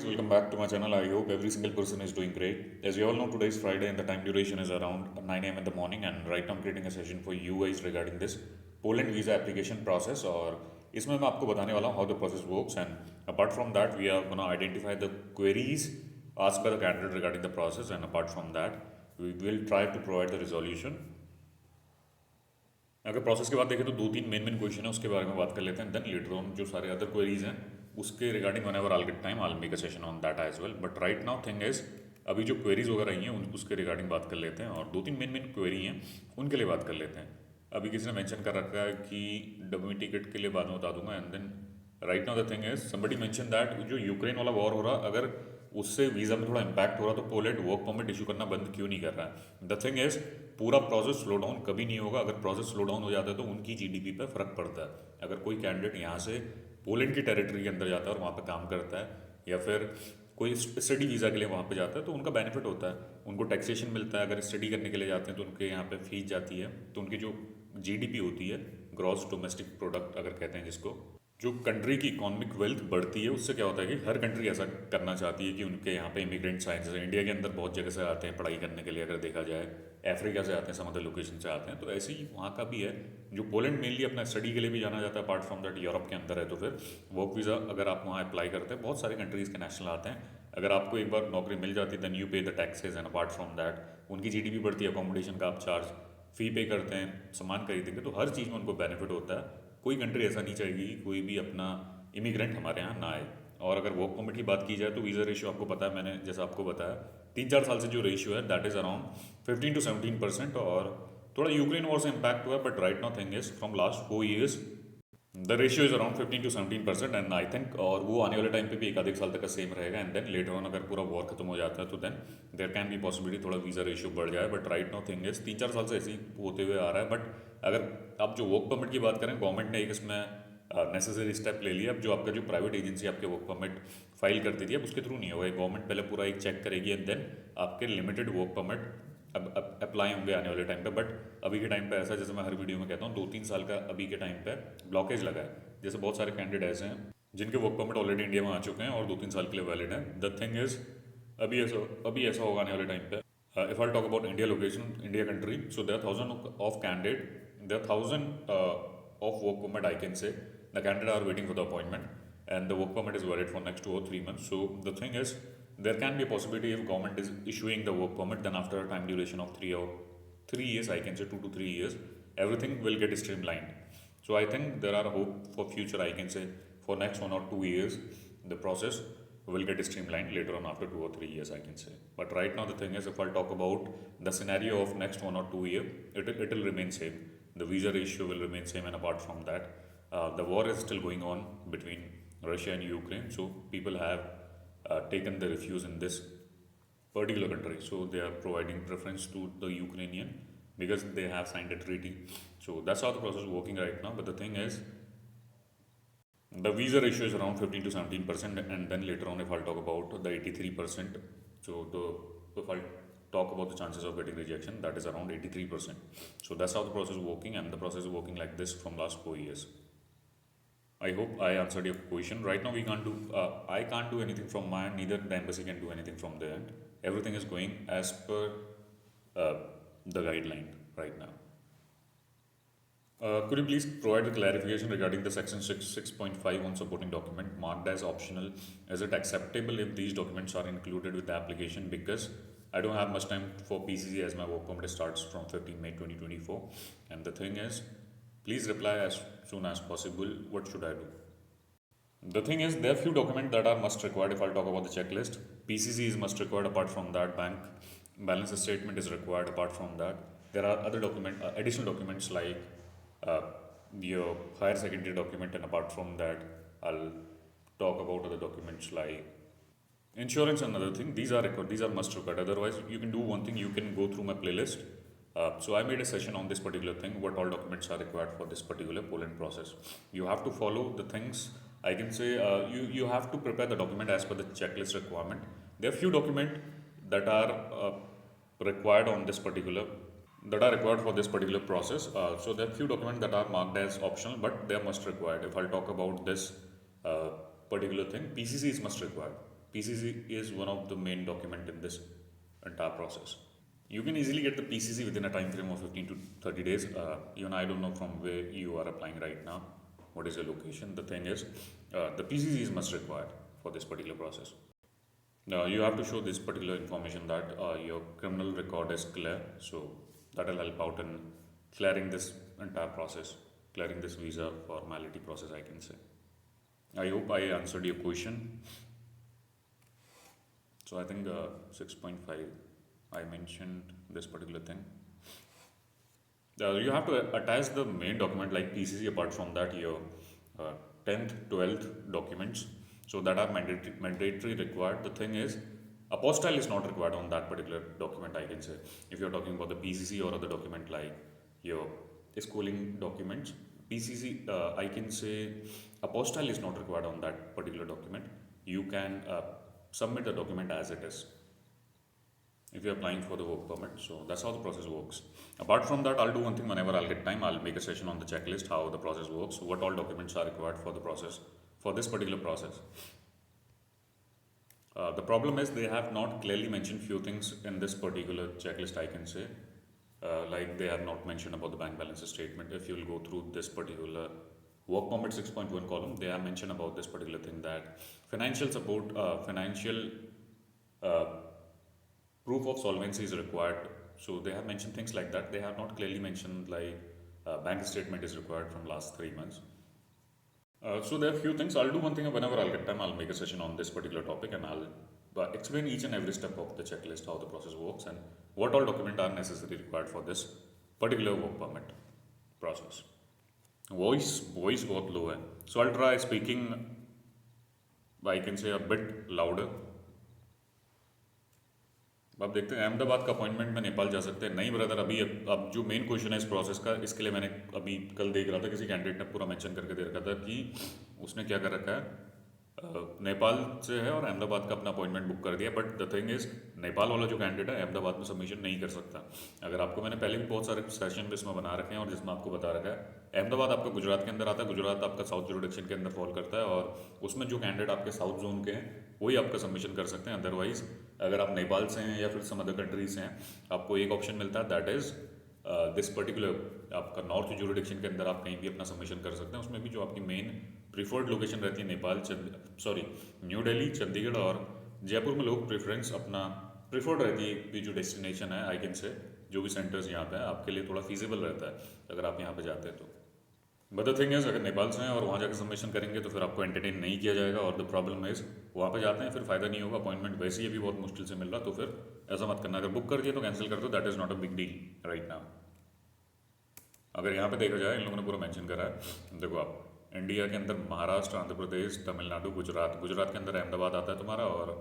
welcome back to my channel. I hope every single person is doing great. As you all know, today is Friday and the time duration is around 9 a.m. in the morning. And right now I'm creating a session for you guys regarding this Poland visa application process. और इसमें मैं आपको बताने वाला हूँ how the process works. And apart from that, we are gonna identify the queries asked by the candidate regarding the process. And apart from that, we will try to provide the resolution. अगर process की बात देखें तो दो तीन main question है, उसके बारे में बात कर लेते हैं. देन लेटर ऑन जो सारे अदर क्वेरीज हैं उसके regarding whenever I get time I will make a session on that as well. But right now thing is अभी जो क्वेरीज वगैरह आई हैं उसके रिगार्डिंग बात कर लेते हैं. और दो तीन मेन क्वेरी हैं उनके लिए बात कर लेते हैं. अभी किसी ने मेंशन कर रखा है कि डब्ल्यू टिकट के लिए बाद में बता दूंगा. And then right now the thing is somebody mention that जो यूक्रेन वाला वॉर हो रहा, अगर उससे वीज़ा में थोड़ा इम्पैक्ट हो रहा तो पोलैंड वर्क परमिट इशू करना बंद क्यों नहीं कर रहा है. द थिंग इज पूरा प्रोसेस स्लो डाउन कभी नहीं होगा. अगर प्रोसेस स्लो डाउन हो जाता है तो उनकी जीडीपी पे फर्क पड़ता है. अगर कोई कैंडिडेट यहाँ से पोलैंड की टेरिटरी के अंदर जाता है और वहाँ पे काम करता है या फिर कोई स्टडी वीज़ा के लिए वहाँ पे जाता है तो उनका बेनिफिट होता है, उनको टैक्सेशन मिलता है. अगर स्टडी करने के लिए जाते हैं तो उनके यहाँ पे फीस जाती है, तो उनकी जो जीडीपी होती है, ग्रॉस डोमेस्टिक प्रोडक्ट अगर कहते हैं जिसको, जो कंट्री की इकोनॉमिक वेल्थ बढ़ती है. उससे क्या होता है कि हर कंट्री ऐसा करना चाहती है कि उनके यहाँ पे इमिग्रेंट्स आए. जैसे इंडिया के अंदर बहुत जगह से आते हैं पढ़ाई करने के लिए, अगर देखा जाए अफ्रीका से आते हैं, सम अदर लोकेशन से आते हैं. तो ऐसे ही वहाँ का भी है. जो पोलैंड मेनली अपना स्टडी के लिए भी जाना जाता है, अपार्ट फ्रॉम दैट यूरोप के अंदर है तो फिर वर्क वीज़ा अगर आप वहाँ अप्लाई करते हैं, बहुत सारे कंट्रीज़ के नेशनल आते हैं. अगर आपको एक बार नौकरी मिल जाती है देन यू पे the taxes. And apart from that उनकी जीडीपी बढ़ती है, अकोमोडेशन का आप चार्ज फ़ी पे करते हैं, सामान खरीदेंगे, तो हर चीज़ में उनको बेनिफिट होता है. कोई कंट्री ऐसा नहीं चाहेगी कि कोई भी अपना इमिग्रेंट हमारे यहाँ ना आए. और अगर वर्क परमिट की बात की जाए तो वीज़ा रेशियो आपको पता है, मैंने जैसा आपको बताया 3-4 साल से जो रेशियो है दैट इज़ अराउंड 15 to 17%. और थोड़ा यूक्रेन वॉर से इम्पैक्ट हुआ है, but right now thing is from last 4 years the ratio is around 15 to 17%. And I think और वो आने वाले टाइम पे भी एक आधे साल तक का सेम रहेगा. एंड देन लेटर ऑन अगर पूरा वॉर खत्म हो जाता है तो then there can be possibility थोड़ा वीज़ा रेशियो बढ़ जाए. But right now thing is 3-4 साल से ऐसे ही होते हुए आ रहा है. बट अगर आप जो वर्क परमिट की बात करें, गवर्नमेंट ने एक इसमें नेसेसरी स्टेप ले लिया. अब जो आपका जो प्राइवेट एजेंसी आपके वर्क परमिट फाइल करती थी, अब उसके थ्रू नहीं होगा. गवर्नमेंट पहले पूरा एक चेक करेगी एंड देन आपके लिमिटेड वर्क परमिट अब अप्लाई होंगे आने वाले टाइम पे. बट अभी के टाइम पे ऐसा, जैसे मैं हर वीडियो में कहता हूँ, 2-3 साल का अभी के टाइम पे ब्लॉकेज लगा है. जैसे बहुत सारे कैंडिडेट ऐसे हैं जिनके वर्क परमिट ऑलरेडी इंडिया में आ चुके हैं और 2-3 साल के लिए वैलिड है. द थिंग इज अभी ऐसा होगा आने वाले टाइम पे. If I talk about India location, India country, so there are 1000 of candidate, there are 1000 of work permit I can say. The candidate are waiting for the appointment and the work permit is valid for next 2 or 3 months. So the thing is there can be a possibility if government is issuing the work permit, then after a time duration of 3 years, I can say 2 to 3 years, everything will get streamlined. So I think there are hope for future, I can say for next 1 or 2 years the process will get streamlined later on after 2 or 3 years, I can say. But right now the thing is, if I'll talk about the scenario of next 1 or 2 year, it will remain same. The visa ratio will remain same. And apart from that, the war is still going on between Russia and Ukraine. So people have taken the refuge in this particular country. So they are providing preference to the Ukrainian because they have signed a treaty. So that's how the process is working right now. But the thing is, the visa ratio is around 15 to 17%. And then later on, if I'll talk about the 83%, so if I'll talk about the chances of getting rejection, that is around 83%. So that's how the process is working, and the process is working like this from last 4 years. I hope I answered your question. Right now, I can't do anything from my end, neither the embassy can do anything from their end. Everything is going as per uh, the guideline right now. Could you please provide the clarification regarding the section 6.5 on supporting document marked as optional? Is it acceptable if these documents are included with the application? Because I don't have much time for PCC as my work permit starts from 15 May 2024. And the thing is, please reply as soon as possible. What should I do? The thing is, there are few documents that are must required. If I'll talk about the checklist, PCC is must required. Apart from that, bank balance statement is required. Apart from that, there are other additional documents like your higher secondary document. And apart from that, I'll talk about other documents like insurance and other thing. These are required. These are must required. Otherwise, you can do one thing. You can go through my playlist. So I made a session on this particular thing. What all documents are required for this particular Poland process? You have to follow the things. I can say you have to prepare the document as per the checklist requirement. There are few documents that are required on this particular that are required for this particular process. So there are few documents that are marked as optional, but they are must required. If I'll talk about this particular thing, PCC is must required. PCC is one of the main document in this entire process. You can easily get the PCC within a time frame of 15 to 30 days. Even I don't know from where you are applying right now, what is your location. The thing is, the PCC is must required for this particular process. Now you have to show this particular information that your criminal record is clear, so that will help out in clearing this entire process, clearing this visa formality process, I can say. I hope I answered your question. So I think 6.5, I mentioned this particular thing. You have to attach the main document like PCC. Apart from that, your 10th, 12th documents, so that are mandatory required. The thing is, apostille is not required on that particular document, I can say. If you're talking about the PCC or other document like your schooling documents, PCC, I can say apostille is not required on that particular document. You can submit the document as it is if you're applying for the work permit. So that's how the process works. Apart from that, I'll do one thing whenever I'll get time. I'll make a session on the checklist, how the process works, what all documents are required for the process, for this particular process. The problem is they have not clearly mentioned few things in this particular checklist, I can say. Like they have not mentioned about the bank balance statement. If you'll go through this particular work permit 6.1 column, they have mentioned about this particular thing that financial support, financial proof of solvency is required. So they have mentioned things like that. They have not clearly mentioned like bank statement is required from last 3 months. So there are few things. I'll do one thing whenever I'll get time. I'll make a session on this particular topic and I'll explain each and every step of the checklist, how the process works and what all documents are necessarily required for this particular work permit process. Voice बहुत low है. So I'll try speaking, I can say a bit louder. अब देखते हैं अहमदाबाद का appointment में नेपाल जा सकते हैं नहीं ब्रदर. अभी अब जो मेन क्वेश्चन है इस प्रोसेस का, इसके लिए मैंने अभी कल देख रहा था किसी कैंडिडेट ने पूरा मेंशन करके दे रखा था कि उसने क्या कर रखा है, नेपाल से है और अहमदाबाद का अपना अपॉइंटमेंट बुक कर दिया. But the thing is Nepal वाला जो कैंडिडेट है अहमदाबाद में सबमिशन नहीं कर सकता. अगर आपको मैंने पहले भी बहुत सारे सेशन इसमें बना रखे हैं और जिसमें आपको बता रखा है अहमदाबाद आपका गुजरात के अंदर आता है, गुजरात आपका साउथ जुरिडिक्शन के अंदर फॉल करता है और उसमें जो कैंडिडेट आपके साउथ जोन के हैं वही आपका सबमिशन कर सकते हैं. अदरवाइज अगर आप नेपाल से हैं या फिर सम अदर कंट्रीज से हैं, आपको एक ऑप्शन मिलता है, दैट इज़ दिस पर्टिकुलर आपका नॉर्थ जुरिडिक्शन के अंदर आप कहीं भी अपना सबमिशन कर सकते हैं. उसमें भी जो आपकी मेन प्रीफर्ड लोकेशन रहती है नेपाल, न्यू दिल्ली, चंडीगढ़ और जयपुर में लोग प्रेफरेंस अपना प्रीफर्ड रहती है. जो डेस्टिनेशन है आई कैन से, जो भी सेंटर्स यहाँ पे है आपके लिए थोड़ा फीजिबल रहता है अगर आप यहाँ पे जाते हैं तो. बट द थिंग इज अगर नेपाल से हैं और वहाँ जाकर सबमिशन करेंगे तो फिर आपको एंटरटेन नहीं किया जाएगा और द प्रॉब्लम इज वहाँ पे जाते हैं फिर फ़ायदा नहीं होगा. अपॉइंटमेंट वैसे ही अभी बहुत मुश्किल से मिल रहा, तो फिर ऐसा मत करना. अगर बुक कर दिया तो कैंसिल कर दो, that is not a big deal right now. अगर यहाँ पे देखा जाए इन लोगों ने पूरा मेंशन करा है. देखो आप इंडिया के अंदर महाराष्ट्र, आंध्र प्रदेश, तमिलनाडु, गुजरात, गुजरात के अंदर अहमदाबाद आता है तुम्हारा और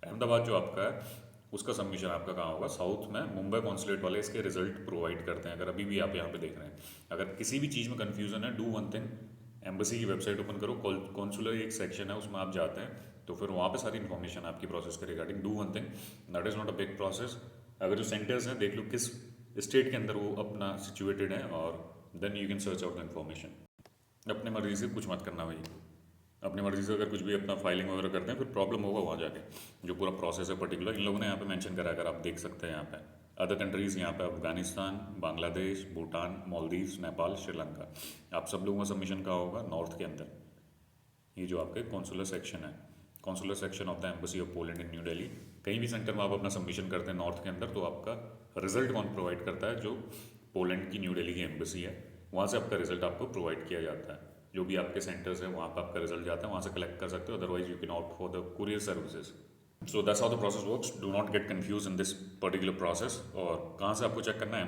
अहमदाबाद जो आपका है उसका सबमिशन आपका कहाँ होगा, साउथ में. मुंबई कॉन्सुलेट वाले इसके रिजल्ट प्रोवाइड करते हैं. अगर अभी भी आप यहाँ पे देख रहे हैं, अगर किसी भी चीज़ में कन्फ्यूज़न है, डू वन थिंग, एम्बेसी की वेबसाइट ओपन करो, कॉन्सुलर एक सेक्शन है उसमें आप जाते हैं तो फिर वहाँ पे सारी इन्फॉर्मेशन आपकी प्रोसेस के regarding. Do one thing, that is not a big process. अगर जो सेंटर्स हैं देख लो किस स्टेट के अंदर वो अपना सिचुएटेड है और then you can search out the information. अपनी मर्जी से कुछ मत करना भाई. अपनी मर्जी से अगर कुछ भी अपना फाइलिंग वगैरह करते हैं फिर प्रॉब्लम होगा वहाँ जाके. जो पूरा प्रोसेस है पर्टिकुलर इन लोगों ने यहाँ पे मेंशन करा है, अगर आप देख सकते हैं यहाँ पे अदर कंट्रीज़, यहाँ पे अफगानिस्तान, बांग्लादेश, भूटान, मालदीव्स, नेपाल, श्रीलंका. आप सब लोगों का सबमिशन कहाँ होगा, नॉर्थ के अंदर. ये जो आपके कॉन्सुलर सेक्शन है, consular section of the embassy of Poland in new Delhi. कहीं भी सेंटर में आप अपना सबमिशन करते हैं नॉर्थ के अंदर तो आपका रिजल्ट कौन प्रोवाइड करता है, जो पोलैंड की न्यू दिल्ली की एम्बेसी है, वहाँ से आपका रिजल्ट आपको प्रोवाइड किया जाता है. जो भी आपके सेंटर्स है वहाँ पर आपका रिजल्ट जाता है, वहाँ से कलेक्ट कर सकते हो. Otherwise you can opt for the courier services. So that's how the process works. Do not get confuse in this particular process. और कहाँ से आपको चेक करना है,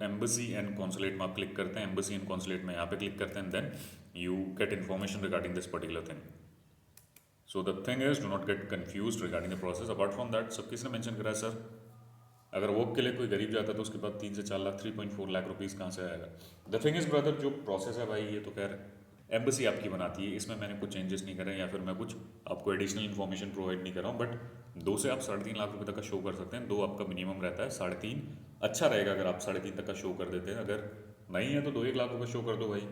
एम्बेसी एंड कॉन्सुलेट में आप क्लिक करते हैं. एम्बेसी एंड कॉन्सुलेट में यहाँ पे क्लिक करते हैं, then you get information regarding this particular thing. So the thing is do not get confuse regarding the process. Apart from that सब किसने मेंशन करा है सर, अगर वर्क के लिए कोई गरीब जाता है तो उसके बाद 3 से 4 लाख 3.4 लाख रुपीज़ कहाँ से आएगा. द थिंग इज ब्रदर, जो प्रोसेस है भाई ये तो खैर एम्बेसी आपकी बनाती है, इसमें मैंने कुछ चेंजेस नहीं करे या फिर मैं कुछ आपको एडिशनल इन्फॉर्मेशन प्रोवाइड नहीं कर रहा हूँ. बट 2 से आप 3.5 लाख रुपये तक का शो कर सकते हैं. 2 आपका मिनिमम रहता है, 3.5 अच्छा रहेगा अगर आप 3.5 तक का शो कर देते हैं. अगर नहीं है तो 2-1 लाख रुपये शो कर दो भाई.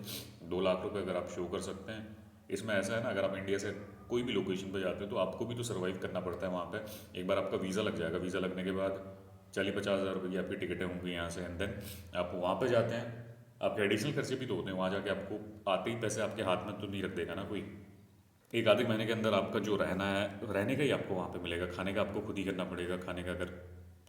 2 लाख रुपये अगर आप शो कर सकते हैं. इसमें ऐसा है ना, अगर आप इंडिया से कोई भी लोकेशन पे जाते हो तो आपको भी तो सर्वाइव करना पड़ता है वहाँ पे। एक बार आपका वीज़ा लग जाएगा, वीज़ा लगने के बाद 40-50 हज़ार रुपये की आपकी टिकटें होंगी यहाँ से, एंड देन आप वहाँ पे जाते हैं, आपके एडिशनल खर्चे भी तो होते हैं। वहाँ जाके आपको आते ही पैसे आपके हाथ में तो नहीं रख देगा ना कोई। एक आधे महीने के अंदर आपका जो रहना है, रहने का ही आपको वहाँ पे मिलेगा, खाने का आपको खुद ही करना पड़ेगा। खाने का अगर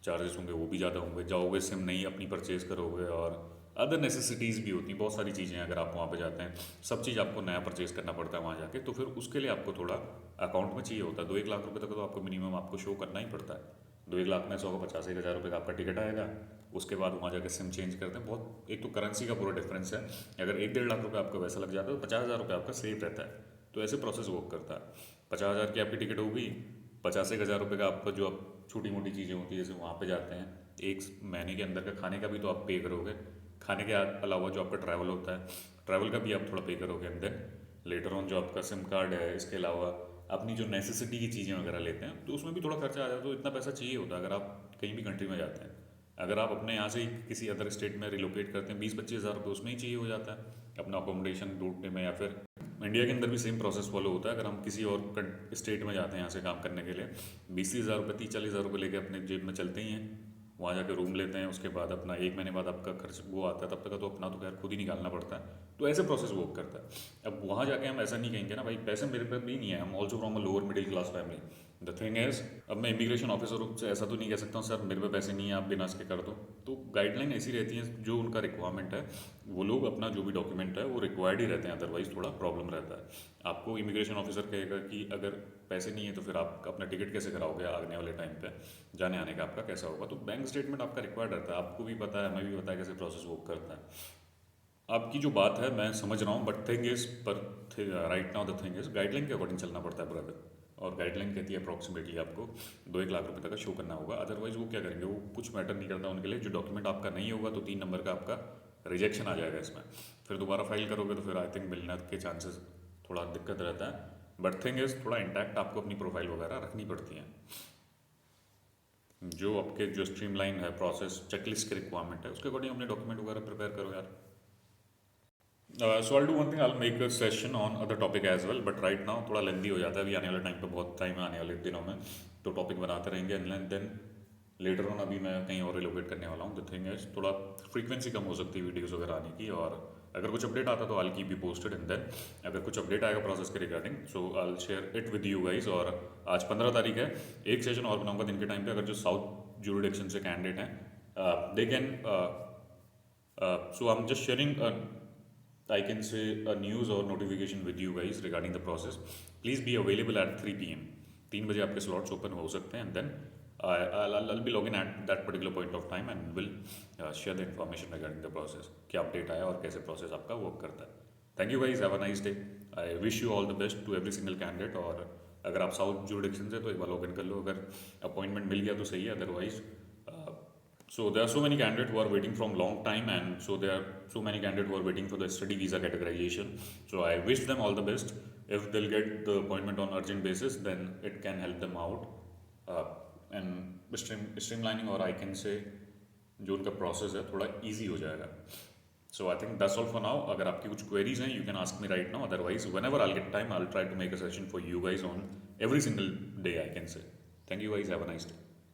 चार्जेस होंगे वो भी ज़्यादा होंगे, जाओगे सिम नहीं अपनी परचेज़ करोगे, और अदर नेसेसिटीज़ भी होती हैं, बहुत सारी चीज़ें हैं। अगर आप वहाँ पे जाते हैं, सब चीज़ आपको नया परचेज़ करना पड़ता है वहाँ जाके, तो फिर उसके लिए आपको थोड़ा अकाउंट में चाहिए होता है। 2-1 लाख रुपये तक तो आपको मिनिमम आपको शो करना ही पड़ता है। 2-1 लाख में 100 का 50-1 हज़ार रुपये का आपका टिकट आएगा। उसके बाद वहाँ जाकर सिम चेंज करते हैं। बहुत एक तो करेंसी का पूरा डिफरेंस है। अगर 1-1.5 लाख रुपये आपका वैसा लग जाता है तो 50 हज़ार रुपये आपका सेफ रहता है। तो ऐसे प्रोसेस वर्क करता है। 50 हज़ार की आपकी टिकट होगी, 50-1 हज़ार रुपये का आपका जो आप छोटी मोटी चीज़ें होती है जैसे वहाँ पे जाते हैं, एक महीने के अंदर का खाने का भी तो आप पे करोगे। खाने के अलावा जो आपका ट्रैवल होता है, ट्रैवल का भी आप थोड़ा पे करोगे, एंड देन लेटर ऑन जो आपका सिम कार्ड है, इसके अलावा अपनी जो नेसेसिटी की चीज़ें वगैरह लेते हैं तो उसमें भी थोड़ा खर्चा आ जाता है। तो इतना पैसा चाहिए होता है अगर आप कहीं भी कंट्री में जाते हैं। अगर आप अपने यहाँ से ही किसी अदर स्टेट में रिलोकेट करते हैं, 20-25 हज़ार रुपये उसमें ही चाहिए हो जाता है अपना अकोमोडेशन ढूंढने में। या फिर इंडिया के अंदर भी सेम प्रोसेस फॉलो होता है। अगर हम किसी और स्टेट में जाते हैं यहाँ से काम करने के लिए, 20-30 हज़ार रुपये, 30-40 हज़ार रुपये लेके अपने जेब में चलते ही हैं। वहाँ जाकर रूम लेते हैं, उसके बाद अपना 1 महीने बाद आपका खर्च वो आता है, तब तक का तो अपना तो खैर खुद ही निकालना पड़ता है। तो ऐसे प्रोसेस वर्क करता है। अब वहाँ जाके हम ऐसा नहीं कहेंगे ना भाई पैसे मेरे पे भी नहीं है, हम also from a lower middle class family. The thing is, अब मैं इमिग्रेशन ऑफिसर से ऐसा तो नहीं कह सकता हूँ सर मेरे पे पैसे नहीं है आप बिना इसके कर दो। तो गाइडलाइन ऐसी रहती है, जो उनका रिक्वायरमेंट है वो लोग अपना जो भी डॉक्यूमेंट है वो रिक्वायर्ड ही रहते हैं, अदरवाइज थोड़ा प्रॉब्लम रहता है। आपको इमिग्रेशन ऑफिसर कहेगा कि अगर पैसे नहीं है तो फिर आप अपना टिकट कैसे कराओगे आने वाले टाइम पे, जाने आने का आपका कैसा होगा। तो बैंक स्टेटमेंट आपका रिक्वायर्ड रहता है, आपको भी पता है, हमें भी पता है कैसे प्रोसेस वर्क करता है। आपकी जो बात है मैं समझ रहा हूँ, बट थिंग इज पर right now the thing is guideline के अकॉर्डिंग चलना पड़ता है ब्रदर। और गाइडलाइन कहती है अप्रॉक्सीमेटली आपको 2-1 लाख रुपए तक का शो करना होगा। अदरवाइज वो क्या करेंगे, वो कुछ मैटर नहीं करता उनके लिए। जो डॉक्यूमेंट आपका नहीं होगा तो 3 नंबर का आपका रिजेक्शन आ जाएगा इसमें। फिर दोबारा फाइल करोगे तो फिर आई थिंक मिलने के चांसेस थोड़ा दिक्कत रहता है। बट थिंग इज थोड़ा इंटैक्ट आपको अपनी प्रोफाइल वगैरह रखनी पड़ती है। जो आपके जो स्ट्रीमलाइन है प्रोसेस, चेकलिस्ट की रिक्वायरमेंट है, उसके अकॉर्डिंग अपने डॉक्यूमेंट वगैरह प्रिपेयर करो यार। So I do one thing, I make a session on other topic as well, but right now थोड़ा लेंदी हो जाता है। अभी आने वाले टाइम पे बहुत टाइम है, आने वाले दिनों में तो टॉपिक बनाते रहेंगे, एंड देन लेटर ऑन अभी मैं कहीं और रिलोकेट करने वाला हूँ। द थिंग है थोड़ा फ्रीक्वेंसी कम हो सकती है वीडियोस वगैरह आने की, और अगर कुछ अपडेट आता तो I keep you posted, and then अगर कुछ अपडेट आएगा प्रोसेस के regarding so I share it with you guys. और आज 15 तारीख है, एक सेशन और बनाऊंगा दिन के टाइम पे। अगर जो साउथ जुरिडिक्शन से कैंडिडेट हैं they can, so I'm just sharing I can say a news or notification with you guys regarding the process. Please be available at 3 p.m. 3 बजे आपके slots open हो सकते हैं, and then I'll be logging at that particular point of time and will share the information regarding the process. क्या update आया और कैसे process आपका वर्क करता है। Thank you guys, have a nice day. I wish you all the best to every single candidate. और अगर आप साउथ जुरिडिक्शन से तो एक बार लॉग इन कर लो, अगर अपॉइंटमेंट मिल गया तो सही है, otherwise so there are so many candidates who are waiting from long time, and so there are so many candidates who are waiting for the study visa categorization. So I wish them all the best. If they'll get the appointment on urgent basis, then it can help them out and streamlining, or I can say जो उनका process है थोड़ा easy हो जाएगा। So I think that's all for now. अगर आपकी कुछ queries हैं, you can ask me right now. Otherwise, whenever I'll get time, I'll try to make a session for you guys on every single day, I can say. Thank you guys. Have a nice day.